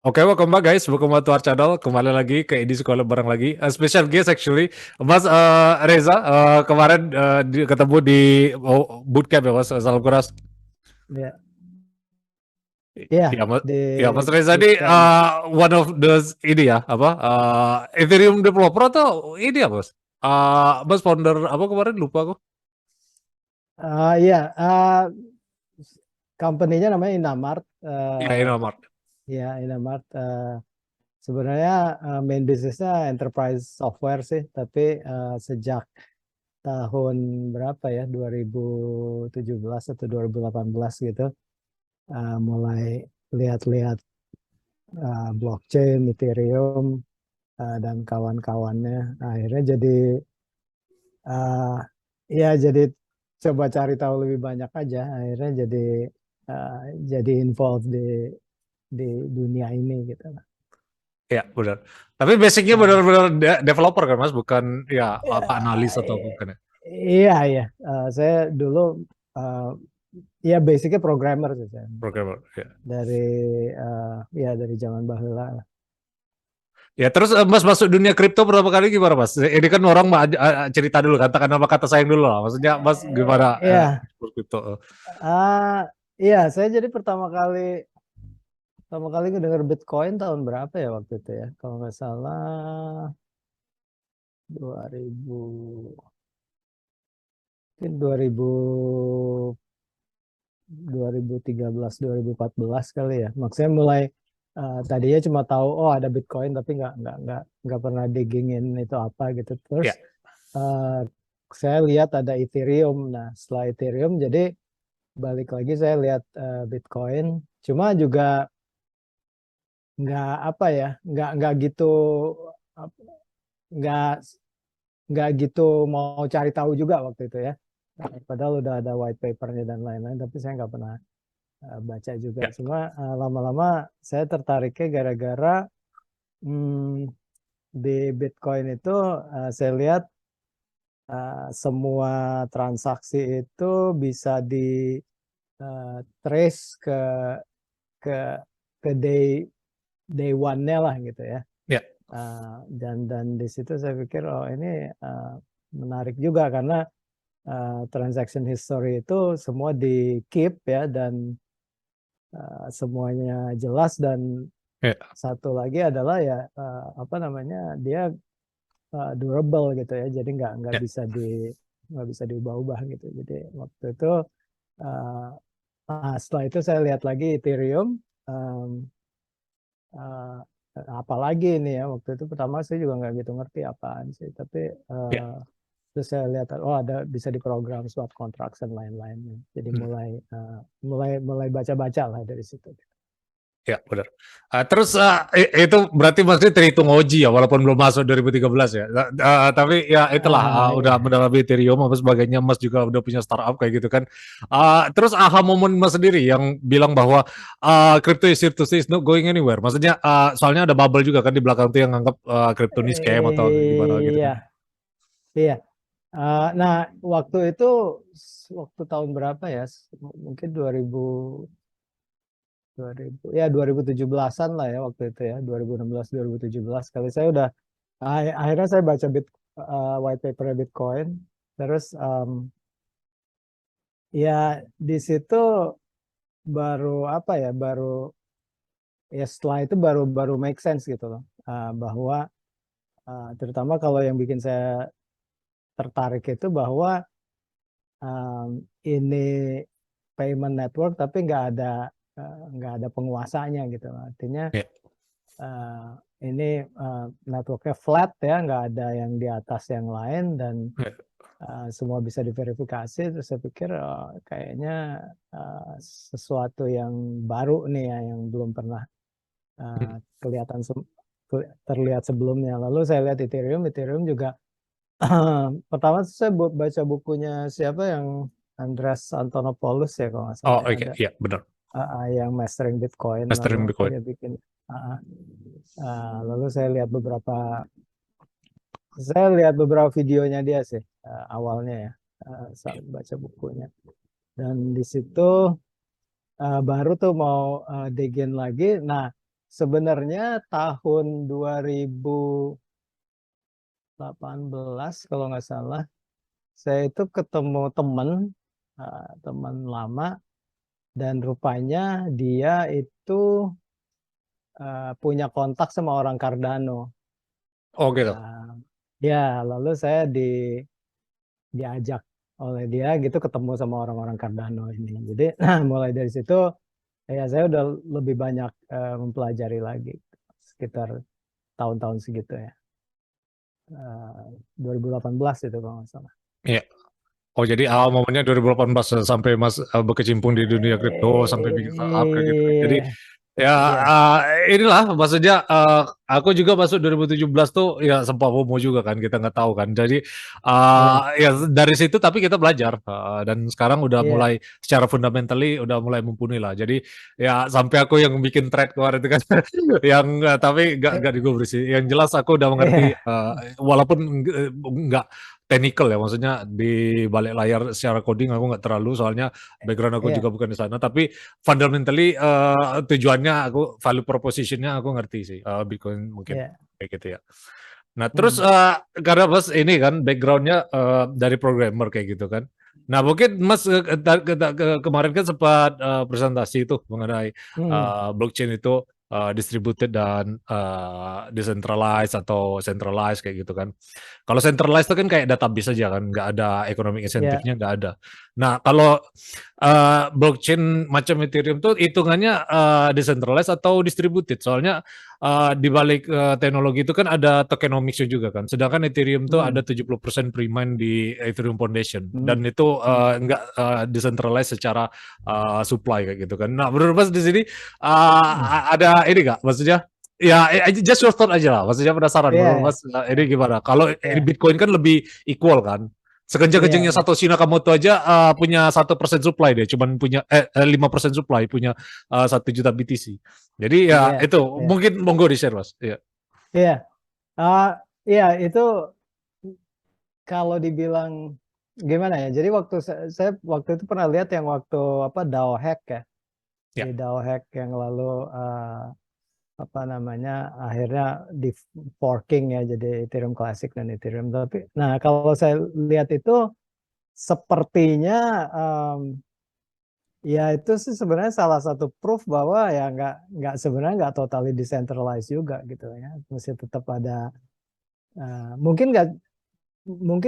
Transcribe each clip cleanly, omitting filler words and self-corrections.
Oke, welcome back guys, welcome back to our channel. Kembali lagi ke Edi Sekolah bareng lagi. Special guest actually, Mas Reza kemarin ketemu di bootcamp ya Mas, salam keras. Ya, ya Ya Mas, di ya Mas Reza ini bootcamp. one of the ini ya apa Ethereum developer atau ini ya Mas? Mas founder apa kemarin lupa aku. Ya, company-nya namanya Inamart. Ya ini Mas. Ya, Inamart. Sebenarnya main bisnisnya enterprise software sih, tapi sejak tahun berapa ya, 2017 atau 2018 gitu, mulai lihat-lihat blockchain, Ethereum, dan kawan-kawannya. Akhirnya uh, jadi coba cari tahu lebih banyak aja. Akhirnya uh, jadi involved di dunia ini gitu. Ya benar. Tapi basicnya Uh, benar-benar developer kan Mas, bukan ya ya, apa analis atau bukan ya? iya iya. Saya dulu uh, ya basicnya programmer sih saya. Programmer. Ya. Dari ya dari zaman bahula lah. Ya terus Mas masuk dunia kripto berapa kali gimana Mas? Ini kan orang cerita dulu, katakan apa kata sayang dulu lah. Maksudnya Mas gimana Iya, ekspor kripto? iya saya jadi pertama kali ngedenger Bitcoin tahun berapa ya waktu itu ya? Kalau nggak salah 2000 mungkin 2013 2014 kali ya. Maksudnya mulai tadinya cuma tahu oh ada Bitcoin tapi nggak pernah diggingin itu apa gitu. Terus Ya, uh, saya lihat ada Ethereum. Nah, setelah Ethereum jadi balik lagi saya lihat Bitcoin. Cuma juga nggak apa ya, nggak gitu nggak nggak gitu mau cari tahu juga waktu itu ya. Padahal udah ada white papernya dan lain-lain, tapi saya nggak pernah baca juga. ya, Cuma lama-lama saya tertariknya gara-gara hmm, di Bitcoin itu saya lihat semua transaksi itu bisa di trace ke ke day one-nya lah gitu ya. ya, Dan di situ saya pikir oh ini menarik juga karena transaction history itu semua di keep ya dan semuanya jelas dan ya, satu lagi adalah ya apa namanya dia durable gitu ya jadi ya. nggak bisa diubah-ubah gitu jadi waktu itu uh, setelah itu saya lihat lagi Ethereum um, uh, apalagi ini ya waktu itu pertama saya juga nggak gitu ngerti apaan sih tapi Ya. terus saya lihat oh ada bisa diprogram smart contracts dan lain-lain jadi Hmm. mulai baca-baca lah dari situ. Ya, benar. Terus itu berarti Mas terhitung OG ya, walaupun belum masuk 2013 ya. Tapi ya itulah udah Iya. mendalami Ethereum apa sebagainya, Mas juga udah punya startup kayak gitu kan. Terus aha momen Mas sendiri yang bilang bahwa crypto is here to stay, is not going anywhere. Maksudnya soalnya ada bubble juga kan di belakang tuh yang nganggap crypto ini scam atau gimana gitu kan. Iya, iya. Nah, waktu itu, waktu tahun berapa ya? Mungkin 2000 ya 2017-an lah ya waktu itu ya, 2016, 2017. Kali saya udah, akhirnya saya baca white paper Bitcoin. Terus ya di situ baru apa ya, ya setelah itu baru baru make sense gitu loh. Bahwa terutama kalau yang bikin saya tertarik itu bahwa ini payment network tapi nggak ada penguasanya gitu. Artinya Ya, uh, ini networknya flat ya, nggak ada yang di atas yang lain dan ya, semua bisa diverifikasi. Terus saya pikir kayaknya uh, sesuatu yang baru nih ya, yang belum pernah uh, kelihatan terlihat sebelumnya. Lalu saya lihat Ethereum juga pertama saya baca bukunya siapa yang Andreas Antonopoulos ya kalau nggak oh salah ya oke, ada ya benar. yang mastering Bitcoin lalu Mastering Bitcoin. dia bikin uh, lalu saya lihat beberapa videonya dia sih awalnya ya saat baca bukunya dan di situ baru tuh mau dig in lagi. Nah sebenarnya tahun 2018 kalau nggak salah, saya itu ketemu teman lama, dan rupanya dia itu punya kontak sama orang Cardano. Oh gitu. Ya, lalu saya diajak oleh dia gitu ketemu sama orang-orang Cardano ini. Jadi mulai dari situ ya saya udah lebih banyak mempelajari lagi sekitar tahun-tahun segitu ya. 2018 itu kalau nggak salah. Iya. Oh jadi awal Ya. momennya 2018 sampai Mas berkecimpung di dunia kripto sampai bikin startup kayak gitu kan. Jadi ya Iya, inilah maksudnya aku juga masuk 2017 tuh ya sempat FOMO juga kan, kita nggak tahu kan. Jadi iya, ya dari situ tapi kita belajar dan sekarang udah iya, mulai secara fundamentally udah mulai mumpuni lah. Jadi ya sampai aku yang bikin thread kemarin itu kan yang tapi nggak digubris sih. Yang jelas aku udah mengerti iya, walaupun nggak technical ya, maksudnya di balik layar secara coding aku nggak terlalu, soalnya background aku juga iya, bukan di sana, tapi fundamentally tujuannya aku, value propositionnya aku ngerti sih, Bitcoin mungkin iya. kayak gitu ya. Nah terus Hmm. karena Mas ini kan backgroundnya dari programmer kayak gitu kan. Nah mungkin Mas kemarin kan sempat presentasi itu mengenai Hmm. blockchain itu distributed dan decentralized atau centralized kayak gitu kan. Kalau centralized itu kan kayak database aja kan, nggak ada economic Iya, incentive-nya, nggak ada. Nah kalau blockchain macam Ethereum tuh hitungannya decentralized atau distributed? Soalnya di balik teknologi itu kan ada tokenomics juga kan. Sedangkan Ethereum tuh ada hmm. 70% pre-mine di Ethereum Foundation dan Hmm. itu Hmm. enggak decentralized secara supply kayak gitu kan. Nah, menurut Mas di sini Hmm. ada ini enggak? Maksudnya ya just your thought aja lah. Maksudnya penasaran menurut Iya, Mas ini gimana? Kalau iya, Bitcoin kan lebih equal kan. iya, Sekencang-kencangnya iya, Satoshi Nakamoto aja punya 1% supply deh, cuman punya 5% supply, punya 1 juta BTC. Jadi ya iya, itu iya, mungkin monggo di-share Mas. Iya. iya. Ah, iya, itu kalau dibilang gimana ya? Jadi waktu saya waktu itu pernah lihat yang waktu apa DAO hack ya. Di Ya. DAO hack yang lalu apa namanya akhirnya di forking ya jadi Ethereum Classic dan Ethereum. Tapi nah kalau saya lihat itu sepertinya ya itu sih sebenarnya salah satu proof bahwa ya nggak sebenarnya nggak totally decentralized juga gitu ya. Masih tetap ada mungkin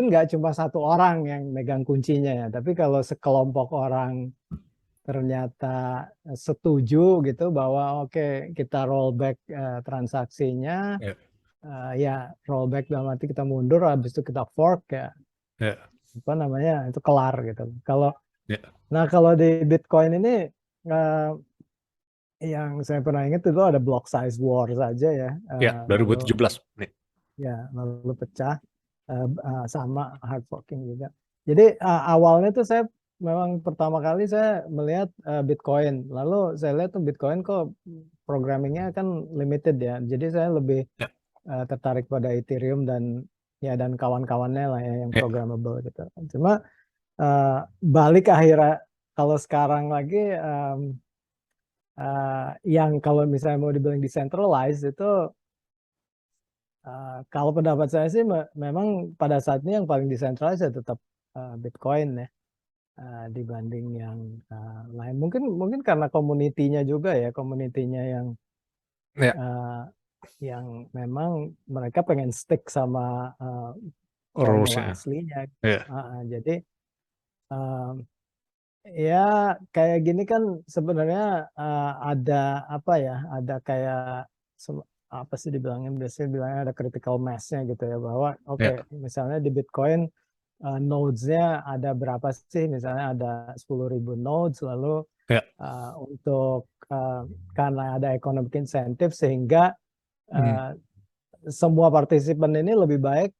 nggak cuma satu orang yang megang kuncinya ya, tapi kalau sekelompok orang ternyata setuju gitu bahwa oke kita rollback transaksinya, Ya. ya rollback dalam arti kita mundur habis itu kita fork ya Ya. apa namanya itu kelar gitu. Kalau Ya. nah kalau di Bitcoin ini eh, yang saya pernah ingat itu ada block size war saja ya, Ya, lalu 2017 nih. ya lalu pecah sama hard forking juga. Jadi awalnya tuh saya memang pertama kali saya melihat Bitcoin, lalu saya lihat tuh Bitcoin kok programmingnya kan limited ya. Jadi saya lebih Ya. tertarik pada Ethereum dan kawan-kawannya lah ya yang Ya. programmable gitu. Cuma balik akhirnya kalau sekarang lagi yang kalau misalnya mau dibilang decentralized itu kalau pendapat saya sih memang pada saat ini yang paling decentralized ya tetap Bitcoin ya, dibanding yang lain. Mungkin mungkin karena komunitinya juga ya, komunitinya Ya. uh, yang memang mereka pengen stick sama formula Rules-nya. aslinya. Ya. Jadi um, ya kayak gini kan sebenarnya ada apa ya, ada kayak apa sih dibilangnya biasanya bilangnya ada critical mass-nya gitu ya bahwa oke Ya. misalnya di Bitcoin nodes-nya ada berapa sih, misalnya ada 10.000 nodes, lalu Ya. untuk karena ada economic incentive sehingga Hmm. uh, semua partisipan ini lebih baik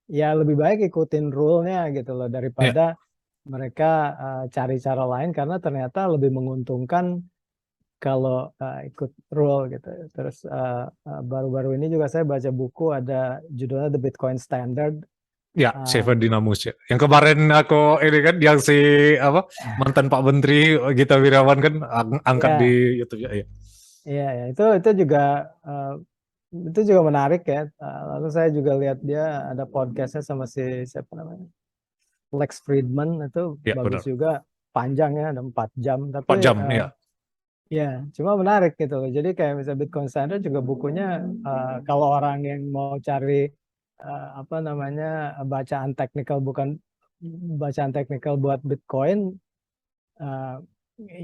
ya lebih baik ikutin rule-nya gitu loh Ya. daripada mereka cari cara lain karena ternyata lebih menguntungkan kalau ikut rule gitu. Terus baru-baru ini juga saya baca buku ada judulnya The Bitcoin Standard. Ya, Seven Um, Dynamus ya. Yang kemarin aku ini kan yang si apa mantan Pak Menteri Gita Wirawan kan angkat ya, di YouTube ya. Ya. Iya, ya, itu juga menarik ya. Lalu saya juga lihat dia ada podcastnya sama si siapa namanya, Lex Friedman, itu Ya bagus benar. juga, panjang ya, ada 4 jam. 4 Tapi jam, ya. ya, cuma menarik gitu loh. Jadi kayak misalnya Bitcoin Standard juga bukunya, kalau orang yang mau cari apa namanya, bacaan teknikal, bukan bacaan teknikal buat Bitcoin, eh,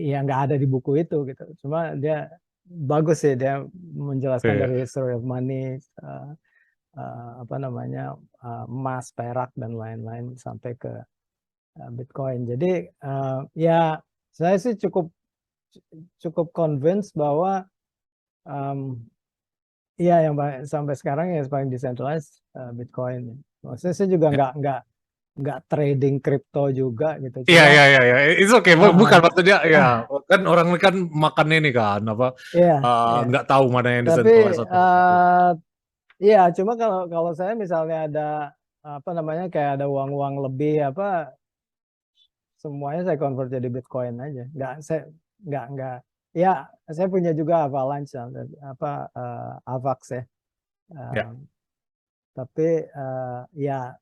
ya nggak ada di buku itu gitu. Cuma dia bagus sih, dia menjelaskan Iya. dari history of money, apa namanya, emas, perak dan lain-lain sampai ke Bitcoin. Jadi ya saya sih cukup cukup convinced bahwa em, iya yang sampai sekarang yang paling decentralized Bitcoin. Maksudnya saya juga Ya. nggak trading kripto juga gitu. Iya, Cuma iya, iya, iya. It's okay. Bukan maksudnya ya kan orang kan makan ini kan apa iya, iya. nggak tahu mana yang Tapi decentralized atau gitu. iya, cuma kalau kalau saya misalnya ada apa namanya, kayak ada uang-uang lebih apa, semuanya saya convert jadi Bitcoin aja. Nggak. Ya, saya punya juga Avalanche, apa Avax ya. Ya. Eh, tapi ya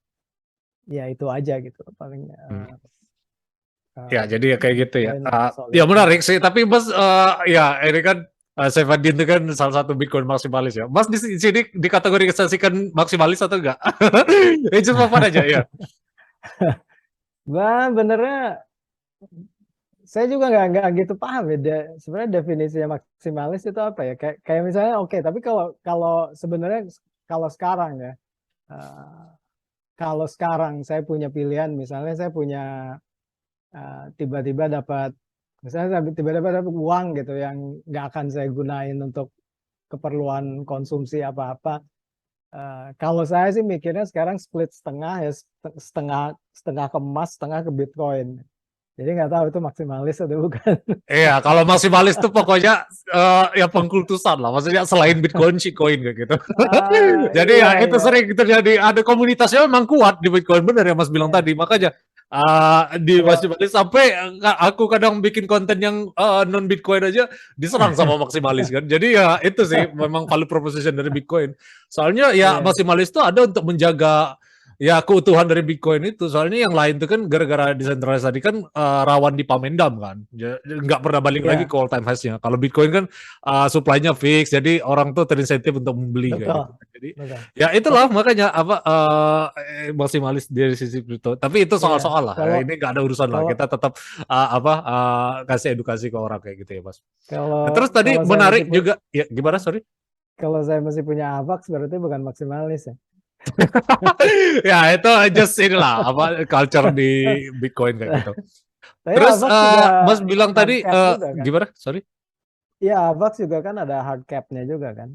ya itu aja gitu paling, Hmm. eh, Ya, jadi ya kayak gitu ya. Bitcoin Ya solidnya. menarik sih. Tapi Mas, ya ini kan Sevadin itu kan salah satu Bitcoin maksimalis ya. Mas di sini dikategorisasikan maksimalis atau enggak? Itu apa aja ya. Nah, benernya saya juga nggak gitu paham ya. Sebenarnya definisinya maksimalis itu apa ya? Kayak misalnya oke, tapi kalau kalau sebenarnya kalau sekarang ya, eh, kalau sekarang saya punya pilihan, misalnya saya punya tiba-tiba dapat, misalnya saya tiba-tiba dapat uang gitu yang nggak akan saya gunain untuk keperluan konsumsi apa-apa. Kalau saya sih mikirnya sekarang split setengah ya, setengah setengah ke emas, setengah ke Bitcoin. Jadi nggak tahu itu maksimalis atau bukan. Iya, kalau maksimalis tuh pokoknya ya pengkultusan lah. Maksudnya selain Bitcoin, shitcoin kayak gitu. Jadi Iya, ya itu iya, sering terjadi. Ada komunitasnya memang kuat di Bitcoin, bener ya Mas bilang iya. tadi. Makanya di Kalau maksimalis sampai aku kadang bikin konten yang non Bitcoin aja diserang sama maksimalis kan. Jadi ya itu sih memang value proposition dari Bitcoin. Soalnya ya iya, maksimalis itu ada untuk menjaga ya keutuhan dari Bitcoin itu. Soalnya yang lain itu kan gara-gara desentralisasi tadi kan rawan di pamendam kan. Nggak pernah balik lagi ke iya, all time high-nya. Kalau Bitcoin kan supply-nya fix, jadi orang tuh terinsentif untuk membeli kayak betul, gitu. Jadi betul. ya itulah Tapi makanya apa maksimalis dari sisi kripto. Tapi itu iya, soal-soal lah. kalau Ini nggak ada urusan lah. kalau Kita tetap kasih edukasi ke orang kayak gitu ya, Mas. Nah, kalau terus tadi kalau saya masih menarik juga ya gimana sorry? kalau saya masih punya Avax berarti bukan maksimalis ya. Ya itu just inilah apa culture di Bitcoin kayak gitu. Tapi Terus Avax juga Mas bilang hard tadi cap juga kan. gimana? Sorry. Iya, Avax juga kan ada hard cap-nya juga kan.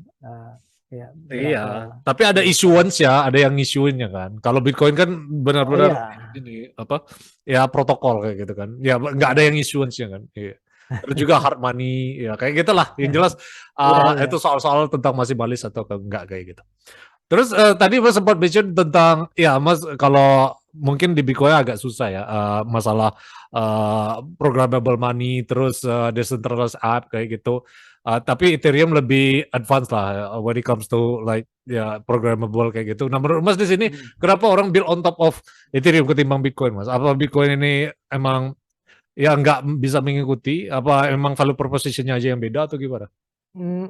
Ya, Iya, berapa tapi ada Bitcoin. issuance ya, ada yang issuingnya kan. Kalau Bitcoin kan Oh benar-benar iya, ini apa? Ya protokol kayak gitu kan. Ya nggak ada yang iya, issuance-nya kan. Iya. Terus juga hard money, ya kayak gitulah. Yang jelas iya, iya. itu soal-soal tentang masih balis atau enggak kayak gitu. Terus tadi Mas sempat mention tentang ya Mas kalau mungkin di Bitcoin agak susah ya masalah programmable money terus decentralized app kayak gitu. Tapi Ethereum lebih advance lah when it comes to like ya programmable kayak gitu. Nah menurut Mas di sini Hmm. kenapa orang build on top of Ethereum ketimbang Bitcoin Mas? Apa Bitcoin ini emang ya nggak bisa mengikuti? Apa emang value propositionnya aja yang beda atau gimana?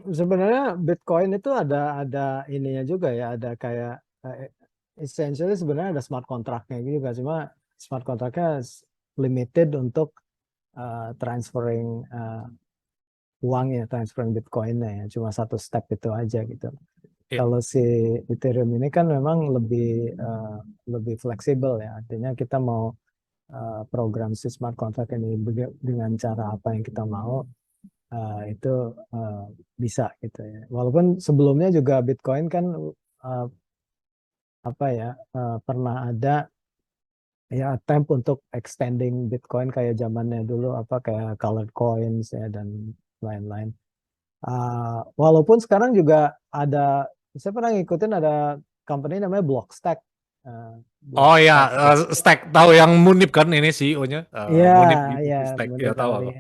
Sebenarnya Bitcoin itu ada ininya juga ya, ada kayak essentially sebenarnya ada smart contract-nya juga, cuma smart contract-nya limited untuk transferring uang ya, transferring Bitcoin-nya ya, cuma satu step itu aja gitu. Ya, Kalau si Ethereum ini kan memang lebih fleksibel ya, artinya kita mau program si smart contract ini dengan cara apa yang kita mau, itu uh, bisa gitu ya. Walaupun sebelumnya juga Bitcoin kan uh, apa ya, pernah ada ya attempt untuk extending Bitcoin kayak zamannya dulu, apa kayak colored coins ya dan lain-lain. Walaupun sekarang juga ada, saya pernah ngikutin ada company namanya Blockstack. Uh, oh ya, Blockstack itu. Stack tahu yang Munib kan ini CEO-nya Iya, Munib ya, gitu Stack ya Munib tahu Ali. apa.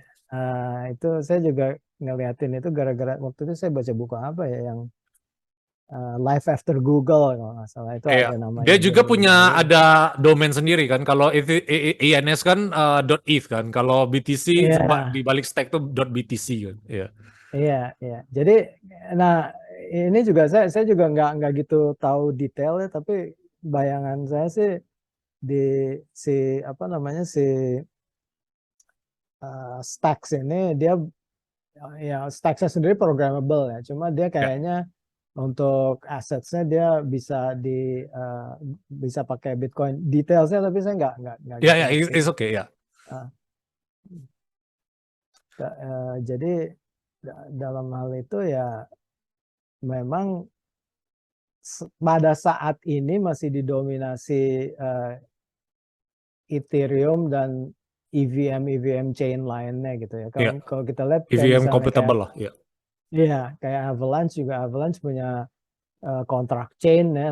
Itu saya juga ngeliatin itu gara-gara waktu itu saya baca buku apa ya yang Life After Google kalau nggak salah itu Iya, ada dia namanya juga domain punya baru. ada domain sendiri kan. Kalau INS kan .eth kan. Kalau BTC Iya, di balik stack tuh .btc kan. Iya. iya, iya. Jadi, nah ini juga saya juga nggak gitu tahu detailnya, tapi bayangan saya sih di si apa namanya si Stacks ini dia ya Stacks-nya sendiri programmable ya. Cuma dia Ya, kayaknya untuk assets-nya dia bisa pakai Bitcoin. Detailsnya tapi saya nggak ya, gitu ya, ngerti. it's okay ya. Uh, jadi dalam hal itu ya memang pada saat ini masih didominasi Ethereum dan EVM chain lainnya gitu ya. Ya, Kalau kita lihat kayak EVM misalnya compatible lah. Ya. kayak Avalanche juga Avalanche punya contract chain ya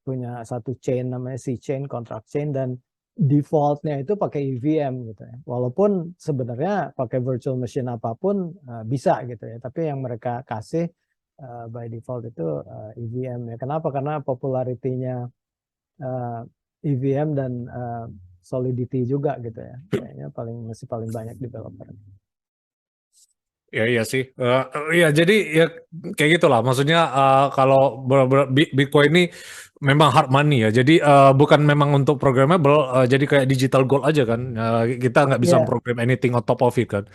punya satu chain namanya C-chain contract chain dan defaultnya itu pakai EVM gitu ya. Walaupun sebenarnya pakai virtual machine apapun bisa gitu ya. Tapi yang mereka kasih by default itu EVM ya. Kenapa? Karena popularitinya EVM dan Solidity juga gitu ya. Kayaknya masih paling banyak developer. Ya iya sih. Iya jadi ya kayak gitulah. Maksudnya kalau Bitcoin ini memang hard money ya. Jadi bukan memang untuk programmable. Jadi kayak digital gold aja kan. Kita nggak bisa Iya. program anything on top of it kan.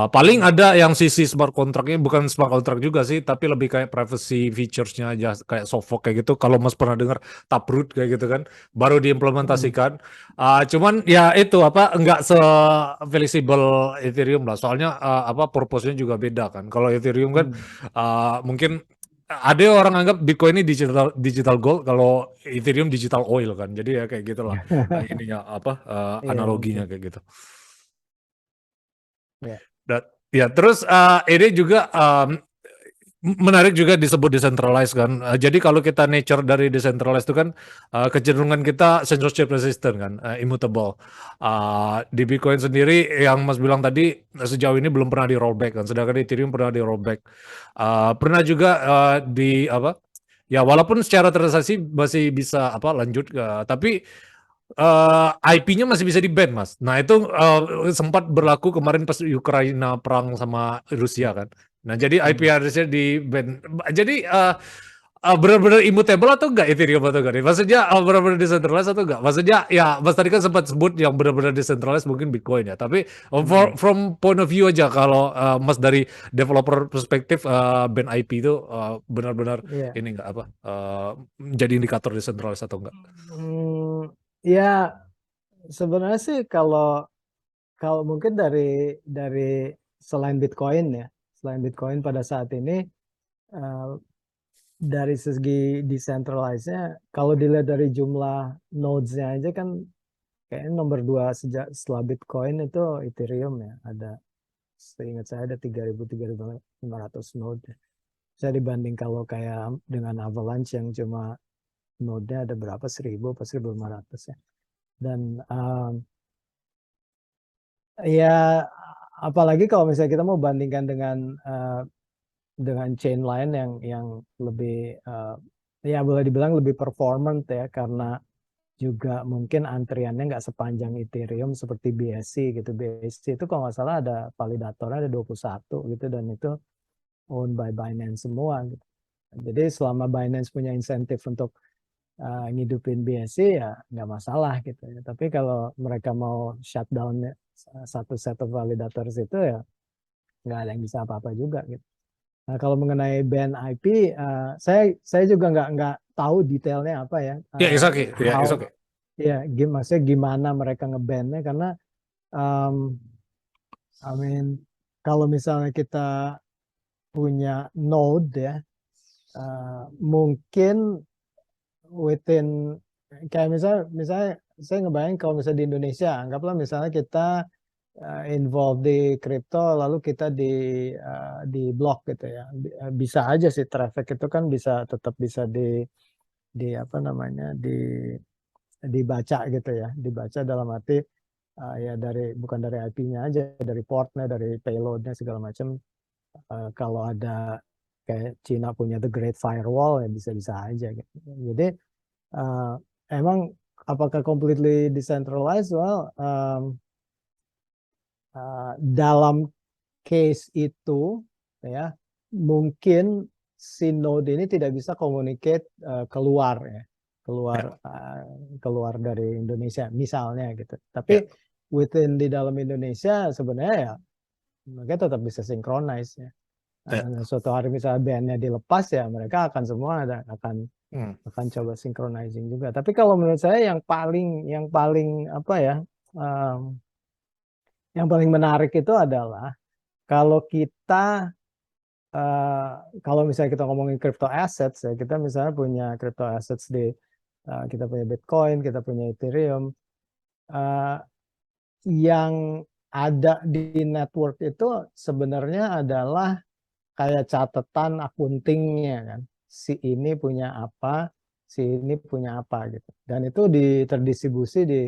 Paling ada yang sisi smart contractnya bukan smart contract juga sih, tapi lebih kayak privacy features-nya aja kayak Sovok kayak gitu. Kalau Mas pernah dengar Taproot kayak gitu kan, baru Hmm. diimplementasikan. Cuman ya itu apa nggak se fleksibel Ethereum lah. Soalnya apa purpose-nya juga beda kan. Kalau Ethereum kan Hmm. mungkin ada orang anggap Bitcoin ini digital digital gold, kalau Ethereum digital oil kan. Jadi ya kayak gitulah ininya apa Iya analoginya mungkin. kayak gitu. Ya. Dan ya terus ini juga menarik juga disebut decentralized kan. Jadi kalau kita nature dari decentralized itu kan kecenderungan kita censorship resistant kan, immutable. Di Bitcoin sendiri yang Mas bilang tadi sejauh ini belum pernah di rollback kan, sedangkan di Ethereum pernah di rollback. Pernah juga di apa? Ya walaupun secara transaksi masih bisa apa lanjut, tapi IP-nya masih bisa di-ban, Mas. Nah, itu sempat berlaku kemarin pas Ukraina perang sama Rusia kan. Nah, jadi IP Hmm. address-nya di-ban. Jadi benar-benar immutable atau enggak Ethereum atau enggak nih? Maksudnya benar-benar decentralized atau enggak? Maksudnya ya Mas tadi kan sempat sebut yang benar-benar decentralized mungkin Bitcoin ya. Tapi Hmm. from point of view aja kalau Mas dari developer perspektif ban IP itu benar-benar Iya. ini enggak apa menjadi indikator decentralized atau enggak? Ya sebenarnya sih kalau kalau mungkin dari selain Bitcoin ya, selain Bitcoin pada saat ini eh, dari segi decentralized-nya, kalau dilihat dari jumlah nodes-nya aja kan kayaknya nomor dua setelah Bitcoin itu Ethereum ya, seingat saya ada 3.500 node. Saya dibanding kalau kayak dengan Avalanche yang cuma node-nya ada berapa 1.000 atau 1.500 ya. Dan ya apalagi kalau misalnya kita mau bandingkan dengan chain lain yang lebih ya boleh dibilang lebih performant ya karena juga mungkin antriannya nggak sepanjang Ethereum seperti BSC gitu. BSC itu kalau nggak salah ada validatornya ada 21 gitu dan itu owned by Binance semua gitu. Jadi selama Binance punya insentif untuk ngidupin BSC ya nggak masalah gitu ya. Tapi kalau mereka mau shutdown satu set of validators itu ya nggak ada yang bisa apa-apa juga gitu. Nah, kalau mengenai ban IP, saya juga nggak tahu detailnya apa ya, Ya, it's okay. Ya, how it's okay. ya maksudnya gimana mereka ngebannya karena um, I mean kalau misalnya kita punya node ya, mungkin within kayak misalnya saya ngebayang kalau misalnya di Indonesia, anggaplah misalnya kita involved di kripto lalu kita di blok gitu ya. Bisa aja sih traffic itu kan tetap bisa di apa namanya dibaca gitu ya. Dibaca dalam arti ya bukan dari IP-nya aja, dari portnya, dari payloadnya segala macam kalau ada kayak Cina punya The Great Firewall ya bisa-bisa aja gitu. Jadi uh, emang apakah completely decentralized? Well, dalam case itu ya mungkin si node ini tidak bisa communicate keluar ya, Ya, keluar dari Indonesia misalnya gitu. ya, Tapi within di dalam Indonesia sebenarnya ya mereka tetap bisa synchronize ya. ya. Suatu hari misalnya bandnya dilepas ya mereka akan semua Hmm. akan coba synchronizing juga. Tapi kalau menurut saya yang paling apa ya, um, yang paling menarik itu adalah kalau kita eh, kalau misalnya kita ngomongin crypto assets ya, kita misalnya punya crypto assets kita punya Bitcoin, kita punya Ethereum, eh, yang ada di network itu sebenarnya adalah kayak catatan akuntingnya kan. Si ini punya apa, si ini punya apa gitu. Dan itu terdistribusi di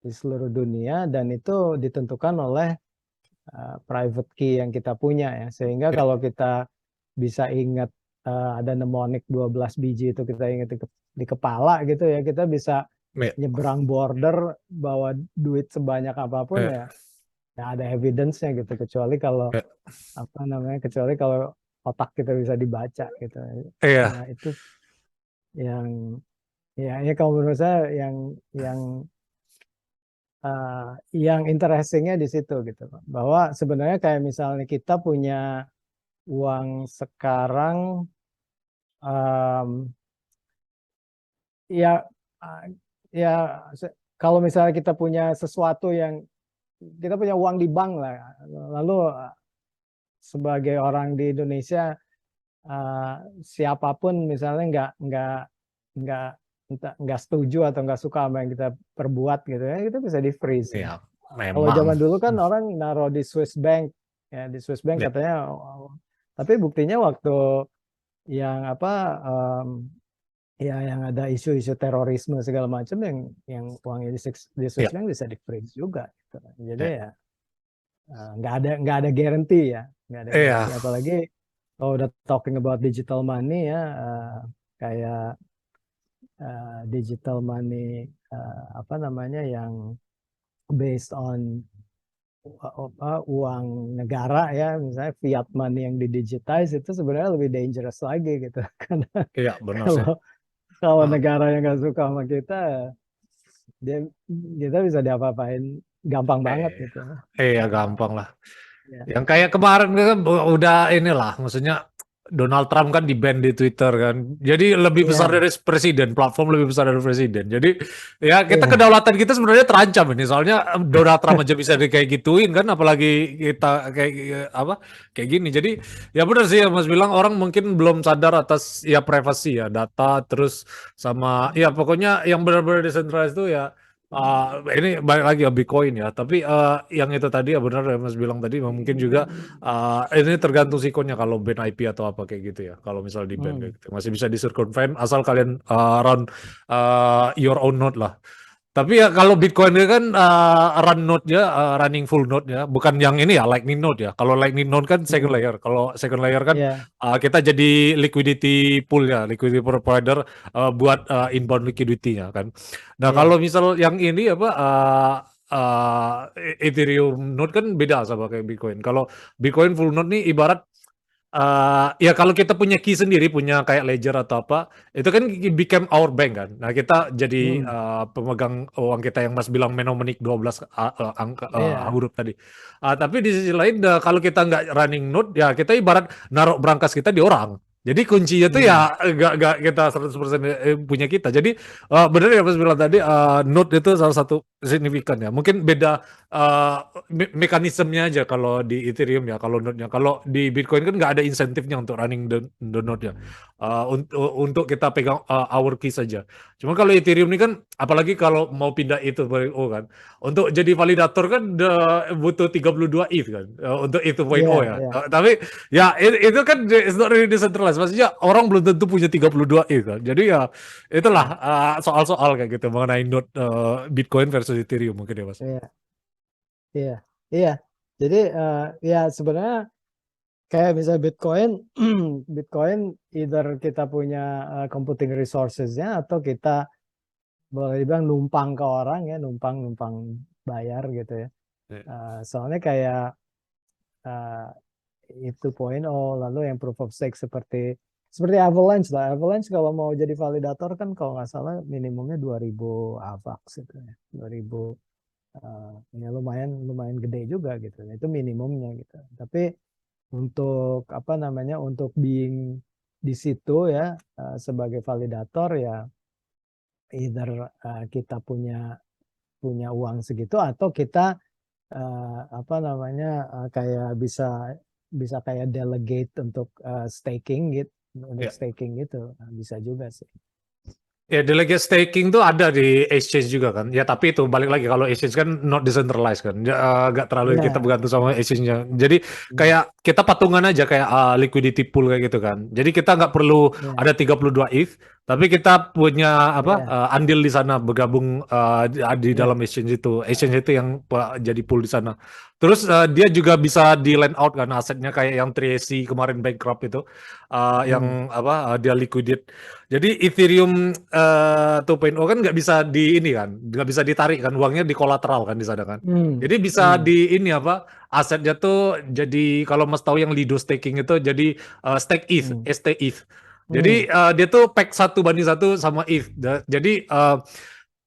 seluruh dunia dan itu ditentukan oleh private key yang kita punya ya. Sehingga Ya, kalau kita bisa ingat ada mnemonic 12 biji itu kita ingat di kepala gitu ya, kita bisa ya, nyebrang border bawa duit sebanyak apapun ya, ya, nggak ada evidence-nya gitu kecuali kalau ya. apa namanya kecuali kalau otak kita bisa dibaca gitu. Ya Iya, itu yang ya kalau menurut saya yang interestingnya di situ gitu bahwa sebenarnya kayak misalnya kita punya uang sekarang, em, ya uh, ya kalau misalnya kita punya sesuatu yang kita punya uang di bank lah, lalu sebagai orang di Indonesia, uh, siapapun misalnya nggak nggak setuju atau nggak suka sama yang kita perbuat gitu ya, itu bisa di freeze ya. iya, Kalau memang. zaman dulu kan orang naruh di Swiss Bank ya, di Swiss Bank Ya, katanya, tapi buktinya waktu yang apa, ya yang ada isu-isu terorisme segala macam yang uangnya di ya, Swiss Bank bisa di freeze juga gitu. Jadi ya. ya nggak ada guarantee ya, nggak ada Iya, guarantee apalagi kalau udah talking about digital money ya, kayak digital money, apa namanya yang based on uang negara ya, misalnya fiat money yang didigitize itu sebenarnya lebih dangerous lagi gitu karena iya benar sih. kalau kalau Ah, negara yang nggak suka sama kita, dia kita bisa diapa-apain gampang banget eh, gitu. iya Uh, gampang lah. ya, Yang kayak kemarin kan udah inilah, maksudnya Donald Trump kan di-ban di Twitter kan. Jadi lebih besar ya, dari presiden, platform lebih besar dari presiden. Jadi ya kita ya, kedaulatan kita sebenarnya terancam ini. Soalnya Donald Trump aja bisa kayak gituin kan, apalagi kita kayak apa kayak gini. Jadi ya benar sih ya Mas bilang orang mungkin belum sadar atas ya privasi ya data terus sama ya pokoknya yang benar-benar decentralized itu ya. Ini balik lagi ya Bitcoin ya, tapi yang itu tadi ya benar ya Mas bilang tadi mungkin juga ini tergantung sikonnya kalau ban IP atau apa kayak gitu ya. Kalau misal di ban kayak hmm, gitu masih bisa di circumvent asal kalian run your own node lah. Tapi ya kalau Bitcoin itu kan run node-nya running full node-nya, bukan yang ini ya Lightning node ya. Kalau Lightning node kan second hmm, layer. Kalau second layer kan ya, kita jadi liquidity pool ya, liquidity provider buat inbound liquidity-nya kan. Nah, kalau ya, misal yang ini apa Ethereum node kan beda sama kayak Bitcoin. Kalau Bitcoin full node nih ibarat ya kalau kita punya key sendiri, punya kayak ledger atau apa, itu kan became our bank kan. Nah, kita jadi hmm, pemegang uang kita yang Mas bilang mnemonic 12 angka ya, huruf tadi. Tapi di sisi lain kalau kita nggak running node ya kita ibarat naruh berangkas kita di orang. Jadi kuncinya tuh hmm, ya nggak kita 100% punya kita. Jadi benar ya Mas bilang tadi node itu salah satu signifikan ya. Mungkin beda uh, mekanismenya aja kalau di Ethereum ya, kalau node-nya. Kalau di Bitcoin kan nggak ada insentifnya untuk running the node-nya. Untuk kita pegang our key saja. Cuma kalau Ethereum ini kan, apalagi kalau mau pindah itu kan, untuk jadi validator kan butuh 32 ETH kan, untuk itu point ya, ya. ya, Tapi ya itu kan it's not really decentralized. Maksudnya orang belum tentu punya 32 ETH kan. Jadi ya itulah ya, soal-soal kayak gitu mengenai node Bitcoin versus Ethereum mungkin ya Mas. ya, ya, iya. Jadi ya sebenarnya kayak misalnya Bitcoin, Bitcoin either kita punya computing resources-nya atau kita boleh dibilang numpang ke orang ya, numpang bayar gitu ya. Ya. Soalnya kayak uh, itu point lalu yang proof of stake seperti Avalanche lah. Avalanche kalau mau jadi validator kan kalau nggak salah minimumnya 2000 AVAX gitu ya. 2000 ya lumayan gede juga gitu. Itu minimumnya gitu. Tapi untuk apa namanya untuk being di situ ya sebagai validator ya either kita punya uang segitu atau kita apa namanya kayak bisa kayak delegate untuk staking gitu untuk Ya. staking gitu. Nah, bisa juga sih. Ya, delegate staking tuh ada di exchange juga kan. Ya, tapi itu balik lagi kalau exchange kan not decentralized kan. Nggak terlalu kita Ya, bergantung sama exchange-nya. Jadi ya, kayak kita patungan aja kayak liquidity pool kayak gitu kan. Jadi kita nggak perlu ya, ada 32 ETH, tapi kita punya apa ya, andil di sana bergabung di dalam ya, exchange itu. Exchange itu yang jadi pool di sana. Terus dia juga bisa di lend out kan asetnya kayak yang 3AC kemarin bankrupt itu hmm, yang apa dia liquidate. Jadi Ethereum 2.0 kan nggak bisa di ini kan, nggak bisa ditarik kan, uangnya di kolateral kan di sana kan. hmm, Jadi bisa hmm, di ini apa, asetnya tuh jadi kalau Mas tahu yang Lido staking itu jadi stake ETH, hmm, ST ETH. Jadi hmm, dia tuh pack 1:1 sama ETH. Jadi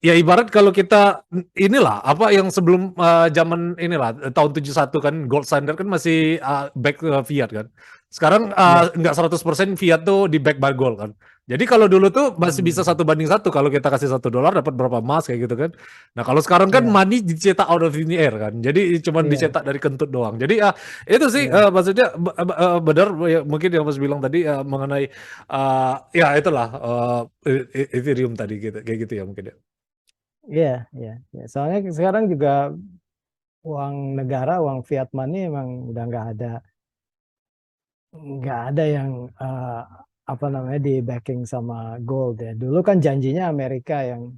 ya ibarat kalau kita inilah apa yang sebelum zaman inilah tahun 71 kan gold standard kan masih back fiat kan. Sekarang ya, nggak 100% fiat tuh di back by gold kan. Jadi kalau dulu tuh masih bisa hmm, 1:1 kalau kita kasih $1 dapat berapa emas kayak gitu kan. Nah kalau sekarang kan ya, money dicetak out of thin air kan. Jadi cuma ya, dicetak dari kentut doang. Jadi itu sih ya, maksudnya benar ya, mungkin yang Mas bilang tadi mengenai ya itulah Ethereum tadi gitu kayak gitu ya mungkin ya. ya, ya, ya. Soalnya sekarang juga uang negara, uang fiat money emang udah nggak ada yang apa namanya di backing sama gold ya. Dulu kan janjinya Amerika yang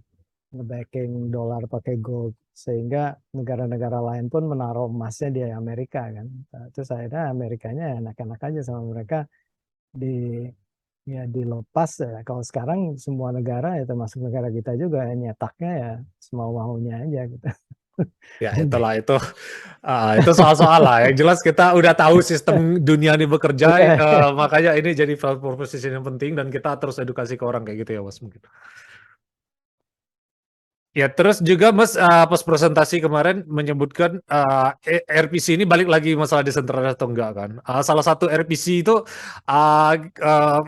nge-backing dolar pakai gold sehingga negara-negara lain pun menaruh emasnya di Amerika kan. Terus akhirnya Amerikanya enak-enak aja sama mereka di ya dilepas ya. Kalau sekarang semua negara ya termasuk negara kita juga ya, nyetaknya ya semau maunya aja gitu. Ya itulah itu soal-soal lah. Yang jelas kita udah tahu sistem dunia ini bekerja, Iya, makanya ini jadi value proposition yang penting dan kita terus edukasi ke orang kayak gitu ya Mas mungkin. Ya terus juga Mas pas presentasi kemarin menyebutkan RPC ini balik lagi masalah desentralisasi atau enggak kan. Salah satu RPC itu uh, uh,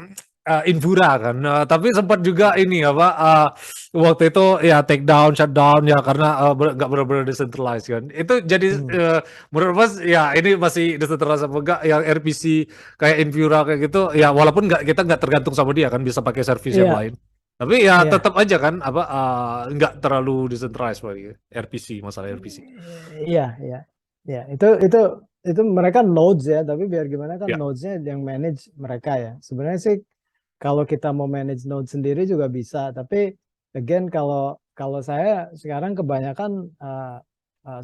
Invura kan. Tapi sempat juga ini apa waktu itu ya take down, shutdown ya karena nggak benar-benar decentralized kan. Itu jadi Hmm, menurut Mas ya ini masih decentralized apa enggak yang RPC kayak Invura kayak gitu ya walaupun kita nggak tergantung sama dia kan bisa pakai service yang iya, lain. Tapi ya iya. tetap aja kan apa nggak terlalu decentralized bagi RPC masalah RPC. Iya, iya, iya. Itu mereka nodes ya, tapi biar gimana kan Ya, nodesnya yang manage mereka ya. Sebenarnya sih kalau kita mau manage node sendiri juga bisa, tapi again kalau kalau saya sekarang kebanyakan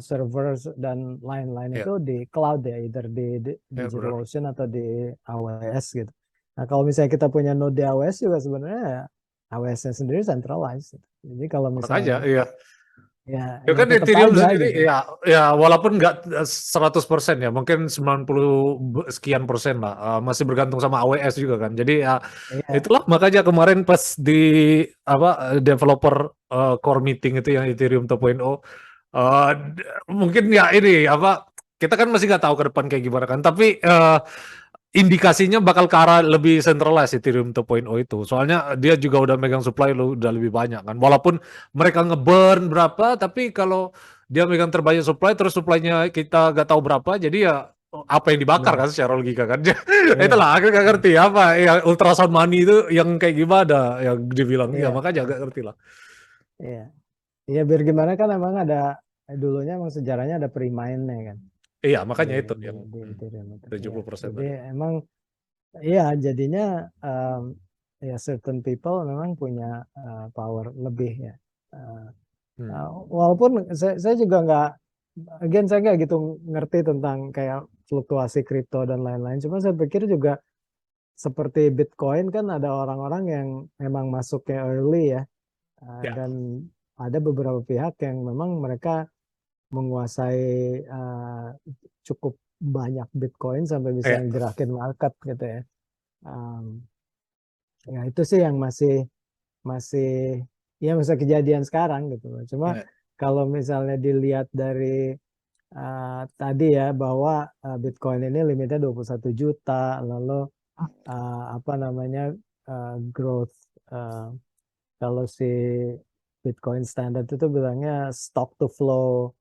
servers dan lain-lain ya, itu di cloud ya, either di ya benar. DigitalOcean atau di AWS gitu. Nah kalau misalnya kita punya node di AWS juga sebenarnya ya, AWS-nya sendiri centralized. Jadi kalau Makanya misalnya iya. ya Ya ya kan tetap Ethereum aja sendiri gitu. ya walaupun nggak 100% ya mungkin 90 sekian persen lah masih bergantung sama AWS juga kan. Jadi ya Iya, itulah makanya kemarin pas di apa developer core meeting itu yang Ethereum 2.0 mungkin ya ini apa kita kan masih nggak tahu ke depan kayak gimana kan. Tapi indikasinya bakal ke arah lebih centralized Ethereum 2.0 itu. Soalnya dia juga udah megang supply udah lebih banyak kan. Walaupun mereka ngeburn berapa, tapi kalau dia megang terbanyak supply, terus supply-nya kita nggak tahu berapa, jadi ya apa yang dibakar iya, kan secara logika kan. iya, Itulah aku nggak iya, ngerti apa ya ultrasound money itu yang kayak gimana yang dibilang ya iya, makanya agak ngerti lah. iya. Iya, biar gimana kan emang ada dulunya emang sejarahnya ada pre-mine-nya kan Iya di makanya itu yang di Ethereum itu. Iya. 70% Jadi tadi. emang iya jadinya um, ya certain people memang punya power lebih ya. Uh, Hmm. walaupun saya juga nggak, again saya nggak gitu ngerti tentang kayak fluktuasi kripto dan lain-lain. Cuma saya pikir juga seperti Bitcoin kan ada orang-orang yang memang masuknya early ya, Ya, dan ada beberapa pihak yang memang mereka menguasai cukup banyak Bitcoin sampai bisa ya, ngerakin market gitu ya. Um, ya itu sih yang masih masih ya masa kejadian sekarang gitu loh. Cuma ya, kalau misalnya dilihat dari tadi ya bahwa Bitcoin ini limitnya 21 juta, lalu apa namanya growth uh, kalau si Bitcoin standard itu bilangnya stock to flow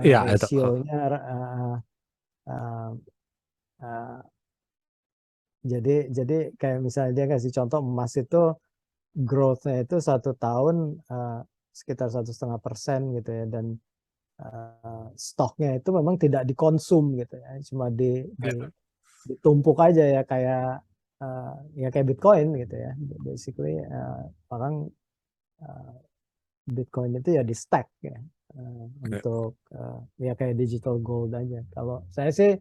ya itu. ratio-nya uh, uh, jadi kayak misalnya dia kasih contoh emas itu growth-nya itu 1 tahun sekitar 1,5% gitu ya, dan stoknya itu memang tidak dikonsum gitu ya, cuma Ya, ditumpuk aja ya ya kayak Bitcoin gitu ya, basically orang uh, Bitcoin itu ya di stack ya, ya, untuk ya kayak digital gold aja. Kalau saya sih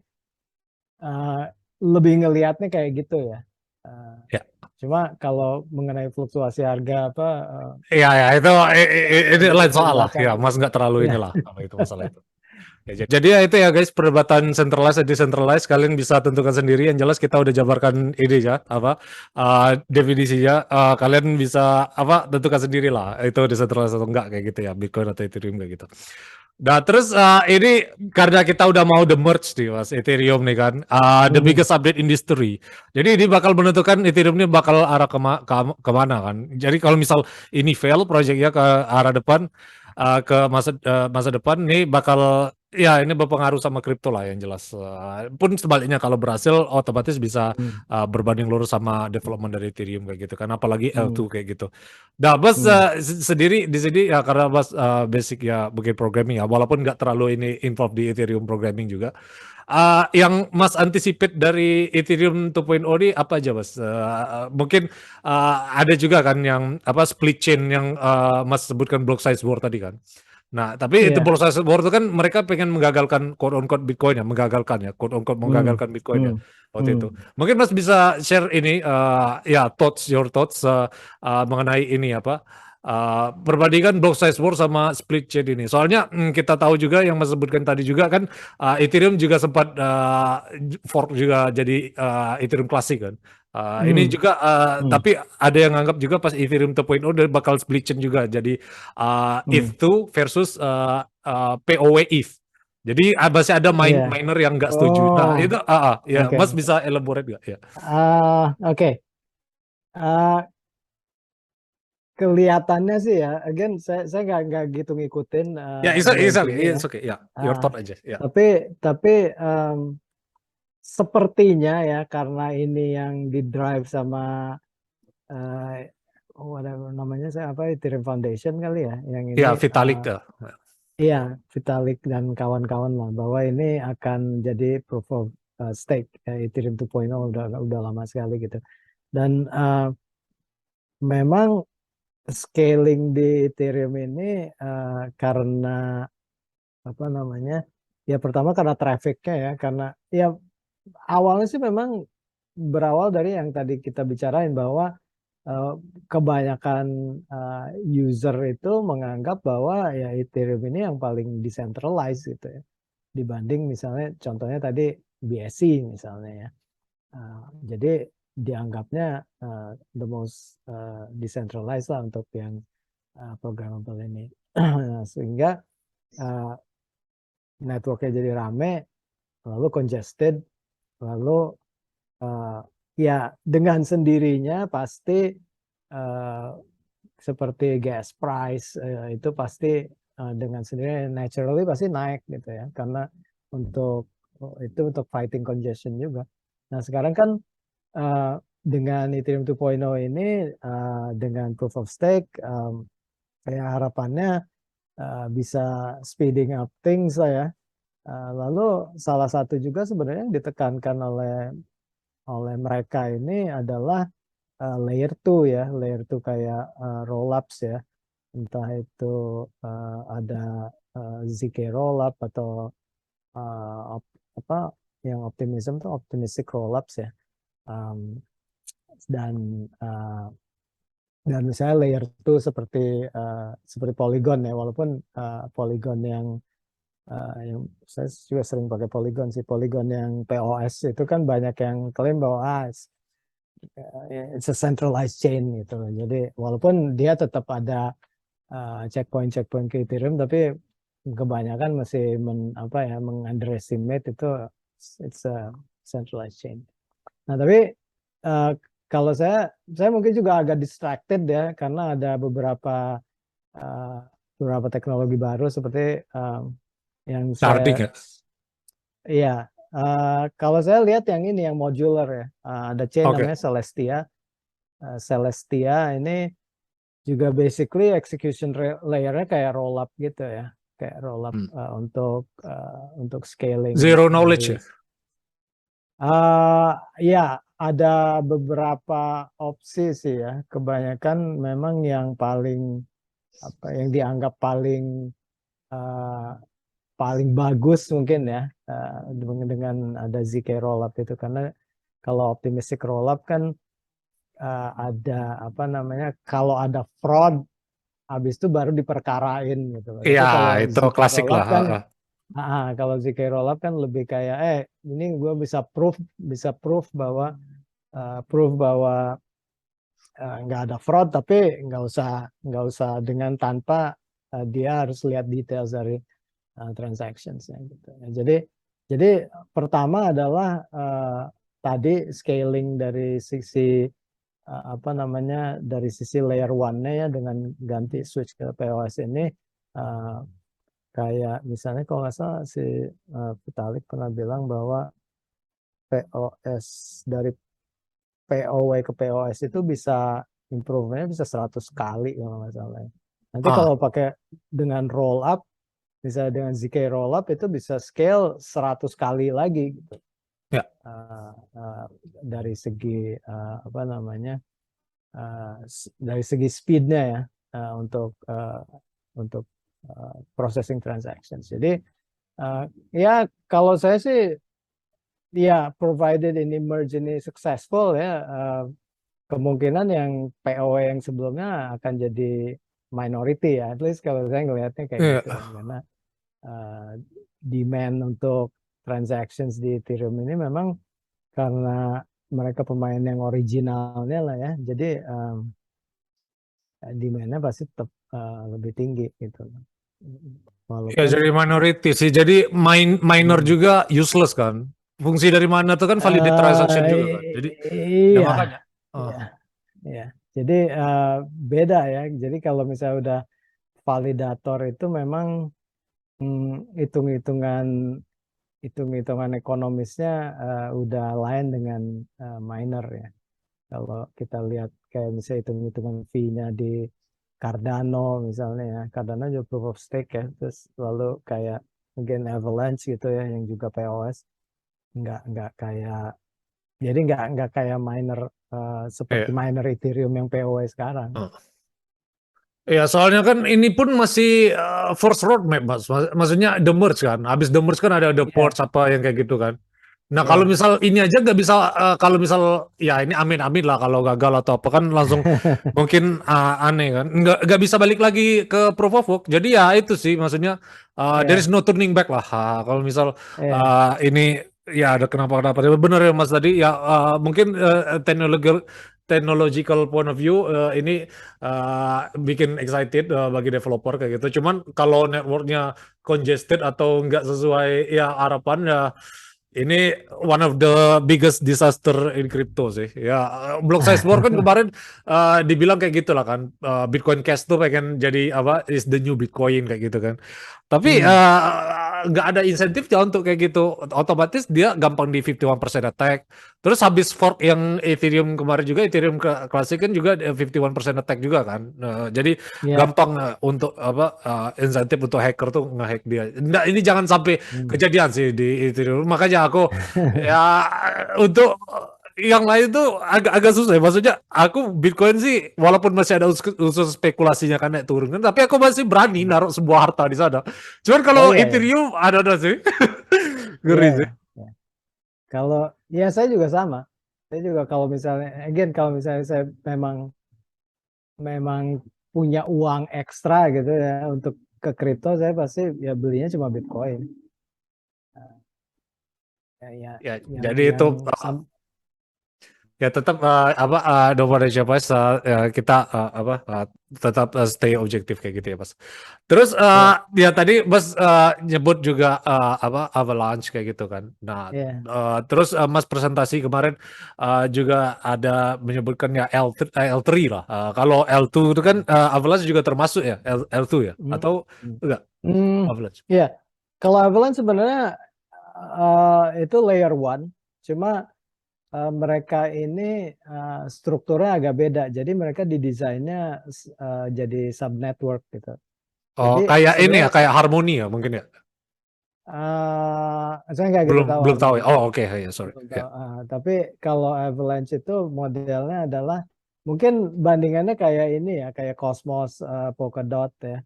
uh, lebih ngelihatnya kayak gitu ya. Uh, ya. Cuma kalau mengenai fluktuasi harga apa Iya, ya, itu ini itu lain bisa soal lah. Ya, dilacak. Mas nggak terlalu Ya. inilah apa itu masalah itu. Ya, jadi ya itu ya guys, perdebatan centralized dan decentralized kalian bisa tentukan sendiri. Yang jelas kita udah jabarkan ide ya, apa definisinya. Kalian bisa apa tentukan sendiri lah itu decentralized atau enggak kayak gitu ya, Bitcoin atau Ethereum kayak gitu. Nah, terus ini karena kita udah mau the merge nih Mas, Ethereum nih kan, the Mhm. biggest update in history. Jadi ini bakal menentukan Ethereum ini bakal arah kemana kan. Jadi kalau misal ini fail projectnya ke arah depan, ke masa depan nih bakal ya ini berpengaruh sama kripto lah yang jelas. Pun sebaliknya kalau berhasil otomatis bisa Hmm. berbanding lurus sama development dari Ethereum kayak gitu kan, apalagi Hmm. L2 kayak gitu. Nah, Bas Hmm. sendiri di sini ya karena Bas basic ya bagian programming ya, walaupun nggak terlalu ini involved di Ethereum programming juga. Yang Mas anticipate dari Ethereum 2.0 ini apa aja, Mas? Mungkin ada juga kan yang apa split chain yang Mas sebutkan block size war tadi kan. Nah, tapi itu Iya. block size war itu kan mereka pengen menggagalkan quote on quote Bitcoin ya, menggagalkan ya, quote on quote Hmm. menggagalkan Bitcoin ya Hmm. waktu itu. Hmm. Mungkin Mas bisa share ini ya your thoughts mengenai ini apa perbandingan block size war sama split chain ini. Soalnya kita tahu juga yang Mas sebutkan tadi juga kan Ethereum juga sempat fork juga jadi Ethereum klasik kan. Ini Hmm. juga Hmm. tapi ada yang nganggap juga pas Ethereum 2.0 dia bakal split chain juga jadi Hmm. ETH2 versus POW ETH. Jadi masih ada Iya. miner yang nggak setuju. Nah Oh, itu ya oke. Mas bisa elaborate nggak ya? Oke. Ah, Kelihatannya sih ya, again saya nggak gitu ngikutin Ya block okay, ini ya. it's okay. Ya, your Ah, thought aja. Ya, tapi tapi em, sepertinya ya karena ini yang di drive sama eh whatever namanya, saya apa, Ethereum Foundation kali ya, yang ini ya Vitalik ya. iya, Vitalik dan kawan-kawan lah, bahwa ini akan jadi proof of stake Ethereum 2.0 udah lama sekali gitu. Dan memang scaling di Ethereum ini karena apa namanya? Ya pertama karena trafficnya ya, karena ya awalnya sih memang berawal dari yang tadi kita bicarain bahwa eh, kebanyakan user itu menganggap bahwa ya Ethereum ini yang paling decentralized gitu ya, dibanding misalnya contohnya tadi BSC misalnya ya. Jadi dianggapnya the most decentralized lah untuk yang programmable ini. Sehingga uh, networknya jadi rame, lalu congested, lalu uh, ya dengan sendirinya pasti uh, seperti gas price itu pasti dengan sendirinya naturally pasti naik gitu ya, karena untuk untuk fighting congestion juga. Nah sekarang kan dengan Ethereum 2.0 ini dengan proof of stake, kayak harapannya bisa speeding up things lah ya. Lalu salah satu juga sebenarnya yang ditekankan oleh mereka ini adalah layer 2 ya, layer 2 kayak rollups ya, entah itu ada ZK rollup atau apa yang optimism tuh optimistic rollups ya. Um, dan misalnya layer 2 seperti Polygon ya, walaupun Polygon yang saya juga sering pakai Polygon sih, Polygon yang POS itu kan banyak yang klaim bahwa it's a centralized chain gitu loh. Jadi walaupun dia tetap ada checkpoint ke Ethereum, tapi kebanyakan masih underestimate itu it's a centralized chain. Nah, tapi kalau saya mungkin juga agak distracted ya, karena ada beberapa teknologi baru seperti yang Sharding ya. iya, kalau saya lihat yang ini yang modular ya, ada chain Oke. namanya Celestia. Celestia ini juga basically execution layernya kayak roll up gitu ya, kayak roll up untuk scaling Zero knowledge ya. Ya, ada beberapa opsi sih ya. Kebanyakan memang yang yang dianggap paling bagus mungkin ya, dengan ada ZK rollup itu, karena kalau optimistic rollup kan ada kalau ada fraud habis itu baru diperkarain gitu. Iya, Tapi kalau itu ZK klasik lah. rollup kan kalau ZK rollup kan lebih kayak ini gue bisa proof bahwa nggak ada fraud, tapi nggak usah dengan tanpa dia harus lihat details dari transactions-nya gitu. Jadi pertama adalah tadi scaling dari sisi dari sisi layer one-nya ya, dengan ganti switch ke POS ini, kayak misalnya kalau nggak salah si Vitalik pernah bilang bahwa POS dari POW ke POS itu bisa improve-nya bisa 100 kali kalau nggak salah. Nanti kalau pakai dengan roll up, misalnya dengan ZK roll up itu bisa scale 100 kali lagi gitu. Ya. Dari segi dari segi speed-nya ya, untuk processing transactions. Jadi ya kalau saya sih ya, provided ini merge ini successful ya, kemungkinan yang POW yang sebelumnya akan jadi minority ya, at least kalau saya ngelihatnya kayak gitu ya. Karena demand untuk transactions di Ethereum ini memang karena mereka pemain yang originalnya lah ya, jadi demand-nya pasti tetap lebih tinggi gitu. Ya jadi minority sih. Jadi minor juga useless kan. Fungsi dari mana itu kan validate transaction juga kan. Jadi ya iya, makanya. iya, iya. Jadi beda ya. Jadi kalau misalnya udah validator itu memang hitung-hitungan ekonomisnya udah lain dengan miner ya. Kalau kita lihat kayak misalnya hitung-hitungan fee-nya di Cardano misalnya ya, Cardano juga proof of stake ya, terus lalu kayak mungkin Avalanche gitu ya, yang juga POS, nggak kayak, jadi nggak kayak miner seperti miner Ethereum yang POS sekarang. Ya soalnya kan ini pun masih first roadmap mas. Maksudnya the merge kan. Habis the merge kan ada the ports apa yang kayak gitu kan. Nah kalau misal ini aja nggak bisa, kalau misal ya ini amin-amin lah kalau gagal atau apa kan langsung mungkin aneh kan, nggak bisa balik lagi ke proof of work. Jadi ya itu sih maksudnya there is no turning back lah. Kalau misal ini ya ada kenapa benar ya mas tadi ya, mungkin technological point of view ini bikin excited bagi developer kayak gitu. Cuman kalau networknya congested atau nggak sesuai ya harapan ya, ini one of the biggest disaster in crypto sih. Ya, Block Size War kan kemarin dibilang kayak gitu lah kan. Bitcoin Cash tuh pengen jadi apa? Is the new Bitcoin kayak gitu kan. Tapi nggak ada insentifnya untuk kayak gitu. Otomatis dia gampang di 51% attack. Terus habis fork yang Ethereum kemarin juga, Ethereum Classic kan juga 51% attack juga kan. Jadi gampang untuk apa insentif untuk hacker tuh ngehack dia. Nah, ini jangan sampai kejadian sih di Ethereum. Makanya aku ya untuk yang lain tuh agak susah ya. Maksudnya aku Bitcoin sih walaupun masih ada unsur spekulasinya kan naik turun kan, tapi aku masih berani naruh sebuah harta di sana. Cuman kalau Ethereum ada sih. Ngeri sih. Kalau ya saya juga sama. Saya juga kalau misalnya saya memang punya uang ekstra gitu ya untuk ke kripto, saya pasti ya belinya cuma Bitcoin. Ya, ya Ya, yang jadi itu yang sam- ya tetap no matter siapa kita tetap stay objektif kayak gitu ya Mas. Terus ya ya tadi Mas nyebut juga avalanche kayak gitu kan. Nah, ya terus Mas presentasi kemarin juga ada menyebutkan ya L3 lah. Kalau L2 itu kan avalanche juga termasuk ya L2 ya Hmm. atau enggak Hmm, avalanche? ya, kalau Avalanche sebenarnya itu layer one, cuma mereka ini strukturnya agak beda. Jadi mereka didesainnya jadi sub network gitu. Oh, Jadi kayak ini ya, sebenarnya kayak harmoni ya mungkin ya. saya nggak gitu Belum tahu belum tahu ya. harmoni. Oh, oke ya, sorry. Belum Ya. tahu. Tapi kalau Avalanche itu modelnya adalah mungkin bandingannya kayak ini ya, kayak Cosmos, Polkadot ya.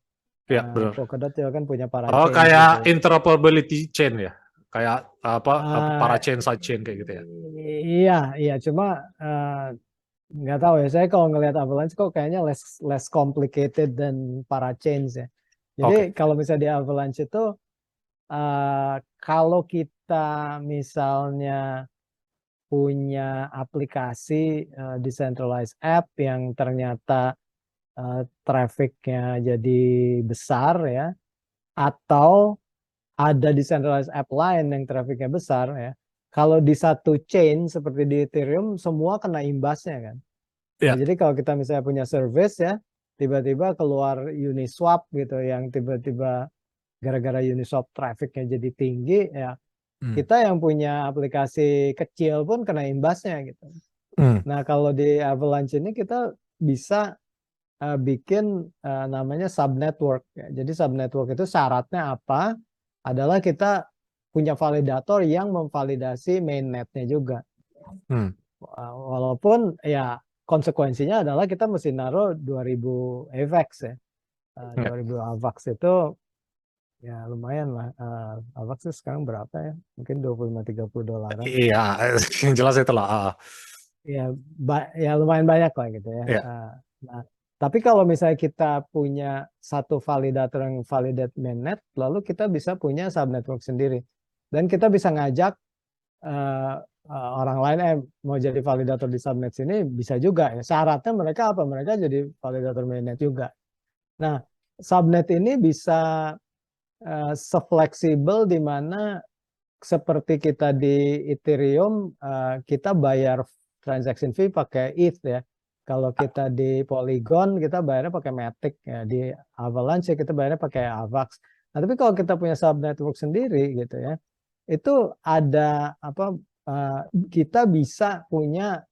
Ya, benar. Polkadot juga kan punya Oh, parachains gitu kayak ya. interoperability chain ya. Kayak apa Eh, para chain side chain kayak gitu ya. iya, iya, cuma nggak tahu ya. Saya kalau ngelihat Avalanche kok kayaknya less less complicated dan Parachains ya. Jadi Oke. kalau misalnya di Avalanche itu kalau kita misalnya punya aplikasi decentralized app yang ternyata trafficnya jadi besar ya, atau ada decentralized app lain yang trafficnya besar ya. Kalau di satu chain seperti di Ethereum, semua kena imbasnya kan. Nah, Ya. jadi kalau kita misalnya punya service ya, tiba-tiba keluar Uniswap gitu, yang tiba-tiba gara-gara Uniswap trafficnya jadi tinggi, ya Hmm. kita yang punya aplikasi kecil pun kena imbasnya gitu. Hmm. Nah, kalau di Avalanche ini kita bisa bikin namanya subnetwork ya. Jadi subnetwork itu syaratnya apa? Adalah kita punya validator yang memvalidasi mainnetnya juga. Hmm. Walaupun ya konsekuensinya adalah kita mesti naruh 2000 AVAX ya. Ya. 2000 AVAX itu ya lumayan lah. AVAX itu sekarang berapa ya? Mungkin 25-30 dolaran. Iya, yang jelas itulah. Ya, ya lumayan banyak lah gitu ya. Ya. Nah, tapi kalau misalnya kita punya satu validator yang validate mainnet, lalu kita bisa punya subnetwork sendiri. Dan kita bisa ngajak eh, orang lain mau jadi validator di subnet sini bisa juga ya. Syaratnya mereka apa? Mereka jadi validator mainnet juga. Nah, subnet ini bisa sefleksibel di mana seperti kita di Ethereum kita bayar transaction fee pakai ETH ya. Kalau kita di Polygon kita bayarnya pakai Matic ya. Di Avalanche kita bayarnya pakai AVAX. Nah, tapi kalau kita punya sub network sendiri gitu ya, itu ada apa? Kita bisa punya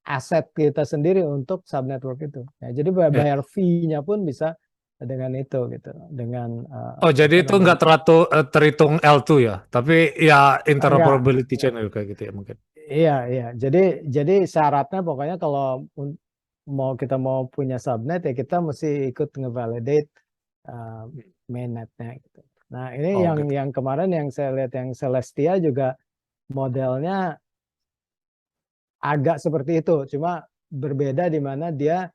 aset kita sendiri untuk sub network itu. Ya, jadi Ya. bayar fee-nya pun bisa dengan itu gitu, dengan Oh, jadi apa itu namanya? nggak terhitung L2 ya, tapi ya Enggak. interoperability chain kayak gitu ya mungkin. Iya, iya. Jadi syaratnya pokoknya kalau kita mau punya subnet ya kita mesti ikut ngevalidate uh, mainnetnya gitu. Nah, ini Oh, yang gitu. kemarin yang saya lihat yang Celestia juga modelnya agak seperti itu, cuma berbeda di mana dia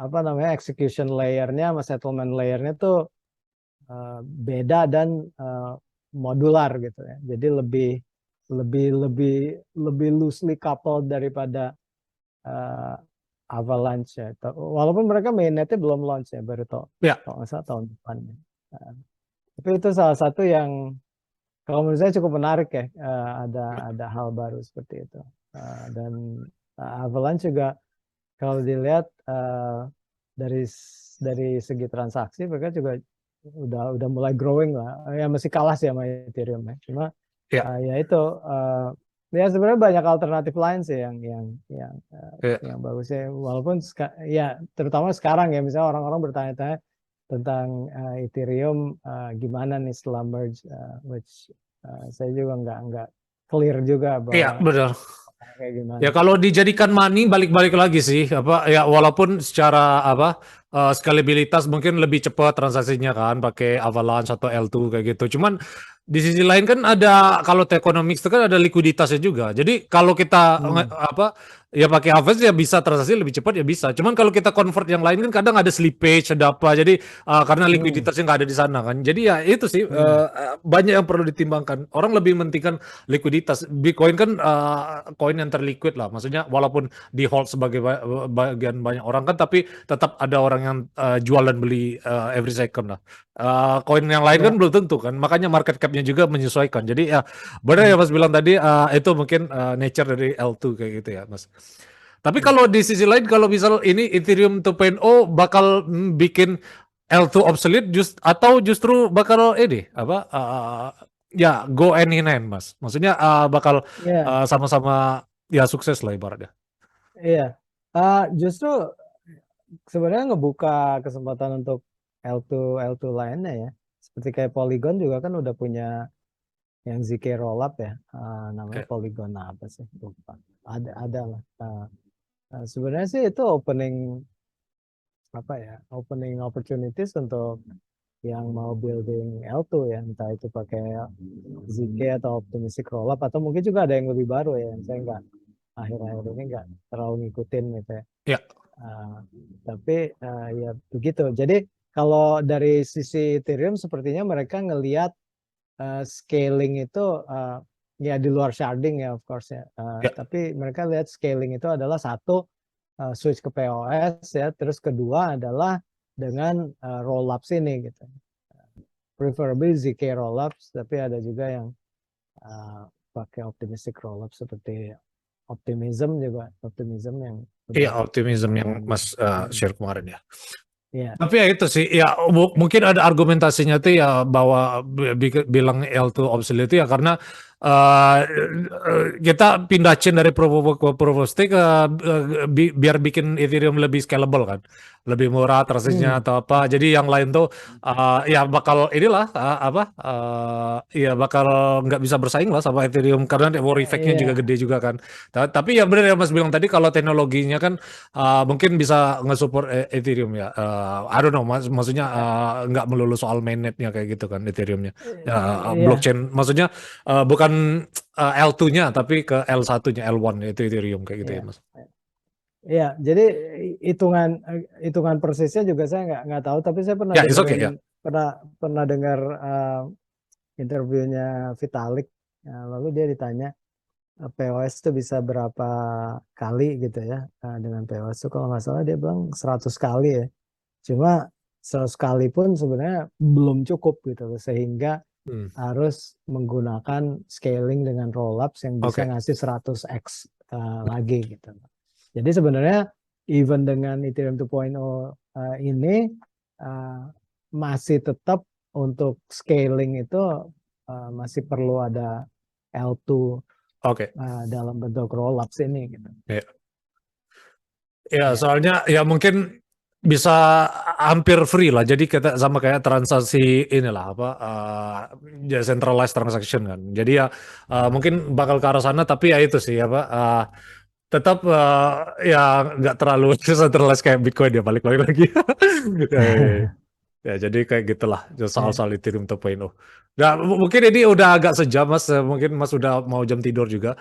apa namanya execution layernya sama settlement layernya tuh beda dan modular gitu ya. Jadi lebih lebih lebih loosely coupled daripada uh, Avalanche ya. Walaupun mereka mainnetnya belum launch ya, baru Ya. kalau nggak salah tahun depan. Uh, tapi itu salah satu yang kalau menurut saya cukup menarik ya. Ada hal baru seperti itu. Dan Avalanche juga kalau dilihat dari dari segi transaksi mereka juga udah mulai growing lah. Ya masih kalah sih sama Ethereum ya. Cuma Ya. ya itu ya sebenarnya banyak alternatif lain sih Ya. yang bagus ya. Walaupun ya terutama sekarang ya misalnya orang-orang bertanya-tanya tentang Ethereum gimana nih setelah merge, which saya juga nggak clear juga Iya, bahwa benar. kayak Ya gimana? kalau dijadikan money balik-balik lagi sih apa ya walaupun secara apa scalabilitas mungkin lebih cepat transaksinya kan pakai Avalanche atau L2 kayak gitu. Cuman di sisi lain kan ada kalau Techonomics itu kan ada likuiditasnya juga. Jadi kalau kita Hmm. apa ya pakai Avalanche ya bisa transaksi lebih cepat ya bisa. Cuman kalau kita convert yang lain kan kadang ada slippage ada apa. Jadi karena Hmm. likuiditasnya nggak ada di sana kan. Jadi ya itu sih Hmm. banyak yang perlu ditimbangkan. Orang lebih mementingkan likuiditas. Bitcoin kan koin yang terliquid lah. Maksudnya walaupun di hold sebagai bagian banyak orang kan, tapi tetap ada orang yang jual dan beli every second lah. Koin yang lain kan Ya. belum tentu kan. Makanya market cap-nya juga menyesuaikan. Jadi ya benar ya Hmm. Mas bilang tadi itu mungkin nature dari L2 kayak gitu ya Mas. Tapi Hmm. kalau di sisi lain kalau misal ini Ethereum 2.0 bakal bikin L2 obsolete atau justru bakal ini apa ya go hand in hand Mas. Maksudnya bakal Ya. sama-sama ya sukses lah ibaratnya. Iya. Justru sebenarnya ngebuka kesempatan untuk L2 lainnya ya. Seperti kayak Polygon juga kan udah punya yang ZK Rollup ya. Namanya Oke. Polygon apa sih? Lupa. Ada lah. Sebenarnya sih itu opening apa ya? Opening opportunities untuk yang mau building L2 ya, entah itu pakai ZK atau optimistic rollup atau mungkin juga ada yang lebih baru ya yang saya nggak akhir-akhir ini nggak terlalu ngikutin gitu ya. Ya, Uh, tapi ya begitu. Jadi kalau dari sisi Ethereum sepertinya mereka ngelihat scaling itu ya di luar sharding ya of course ya. ya, Tapi mereka lihat scaling itu adalah satu switch ke POS ya, terus kedua adalah dengan rollups ini gitu. Preferably ZK rollups, tapi ada juga yang pakai optimistic rollups seperti Optimism yang iya udah optimism yang lumayan. Mas share kemarin ya. Ya, Tapi ya itu sih, ya mungkin ada argumentasinya tuh ya bahwa bilang L2 obsolete ya karena kita pindah chain dari proof of work ke proof of stake biar bikin Ethereum lebih scalable kan, lebih murah transaksinya hmm, atau apa. Jadi yang lain tuh ya bakal inilah apa ya bakal nggak bisa bersaing lah sama Ethereum karena network effect-nya juga iya, gede juga kan. Tapi ya benar ya Mas bilang tadi kalau teknologinya kan mungkin bisa nge-support Ethereum ya. I don't know, maksudnya nggak melulu soal mainnetnya kayak gitu kan Ethereumnya. iya, Blockchain, maksudnya bukan L2-nya tapi ke L1-nya, L1 itu Ethereum kayak gitu ya iya, Mas. iya. Jadi hitungan hitungan persisnya juga saya nggak tahu, tapi saya pernah Ya, it's okay dengerin ya. pernah pernah dengar interviewnya Vitalik. Lalu dia ditanya POS itu bisa berapa kali gitu ya. Dengan POS itu kalau nggak salah dia bilang 100 kali ya. Cuma 100 kali pun sebenarnya belum cukup gitu loh, sehingga Hmm, harus menggunakan scaling dengan rollups yang bisa oke. ngasih 100x lagi gitu. Jadi sebenarnya even dengan Ethereum 2.0 ini uh, masih tetap untuk scaling itu masih perlu ada L2 Oke. dalam bentuk rollups ini gitu. Ya. Ya, Ya, soalnya ya mungkin bisa hampir free lah. Jadi kita sama kayak transaksi inilah apa ya centralized transaction kan. Jadi ya mungkin bakal ke arah sana tapi ya itu sih apa tetap ya nggak terlalu centralized kayak Bitcoin ya balik-balik lagi. Ya, ya, ya. Ya, jadi kayak gitulah ya, soal-soal Ethereum 2.0. Nah, mungkin ini udah agak sejam Mas. Mungkin Mas udah mau jam tidur juga.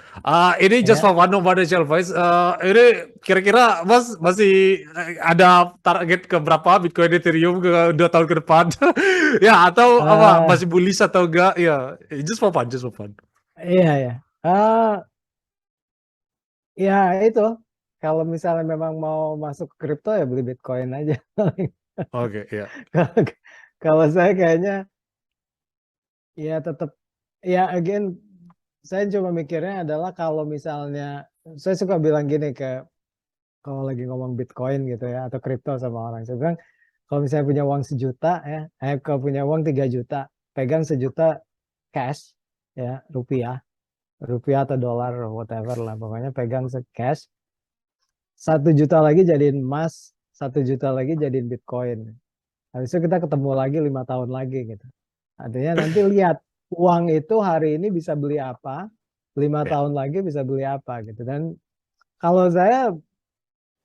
Ini just ya. for fun financial advice. Ini kira-kira Mas masih ada target ke berapa Bitcoin Ethereum ke 2 tahun ke depan? Ya, atau apa Uh, masih bullish atau enggak? Ya, just for fun, just for fun. iya ya. Ya itu kalau misalnya memang mau masuk ke kripto ya beli Bitcoin aja. Oke, ya. Kalau kalau saya kayaknya ya tetap ya again saya cuma mikirnya adalah kalau misalnya saya suka bilang gini ke kalau lagi ngomong Bitcoin gitu ya atau kripto sama orang saya bilang kalau misalnya punya uang 1 juta ya kalau punya uang 3 juta pegang 1 juta cash ya rupiah atau dolar whatever lah pokoknya pegang cash 1 juta lagi jadiin emas 1 juta lagi jadiin Bitcoin. Habis itu kita ketemu lagi 5 tahun lagi gitu. Artinya nanti lihat uang itu hari ini bisa beli apa, 5 Ya. tahun lagi bisa beli apa gitu. Dan kalau saya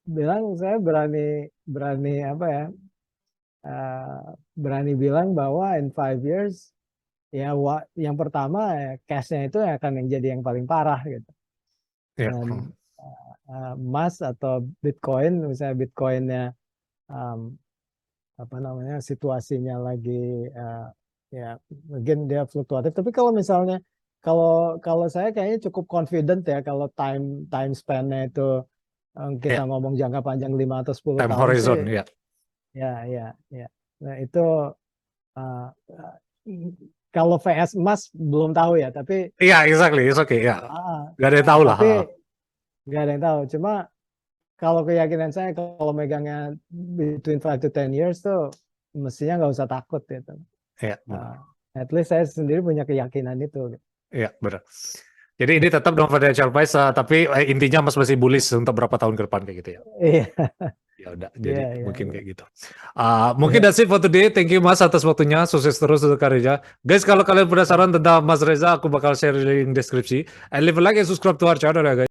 bilang saya berani apa ya, eh, berani bilang bahwa in 5 years ya yang pertama ya, cash-nya itu akan yang jadi yang paling parah gitu. Ya. Dan emas atau Bitcoin, misalnya Bitcoinnya um, apa namanya, situasinya lagi ya mungkin dia fluktuatif. Tapi kalau misalnya kalau kalau saya kayaknya cukup confident ya kalau time time span-nya itu Ya. kita ngomong jangka panjang 5 atau 10 Time tahun horizon, sih, ya. ya. Nah, itu uh, uh, kalau VS emas belum tahu ya, tapi Iya, exactly, it's okay, ya. ah, Gak ada yang tahu lah. tapi nggak ada yang tahu. Cuma kalau keyakinan saya kalau megangnya between 5 to 10 years tuh mestinya nggak usah takut gitu. Ya, benar. At least saya sendiri punya keyakinan itu. Ya, benar. Jadi ini tetap non financial advice, tapi intinya Mas masih bullish untuk berapa tahun ke depan kayak gitu ya. Iya, Ya udah, iya, jadi iya, mungkin iya. kayak gitu. Mungkin that's it for today. Thank you Mas atas waktunya. Sukses terus untuk karirnya. Guys, kalau kalian penasaran tentang Mas Reza, aku bakal share link deskripsi. And leave a like and subscribe to our channel ya guys.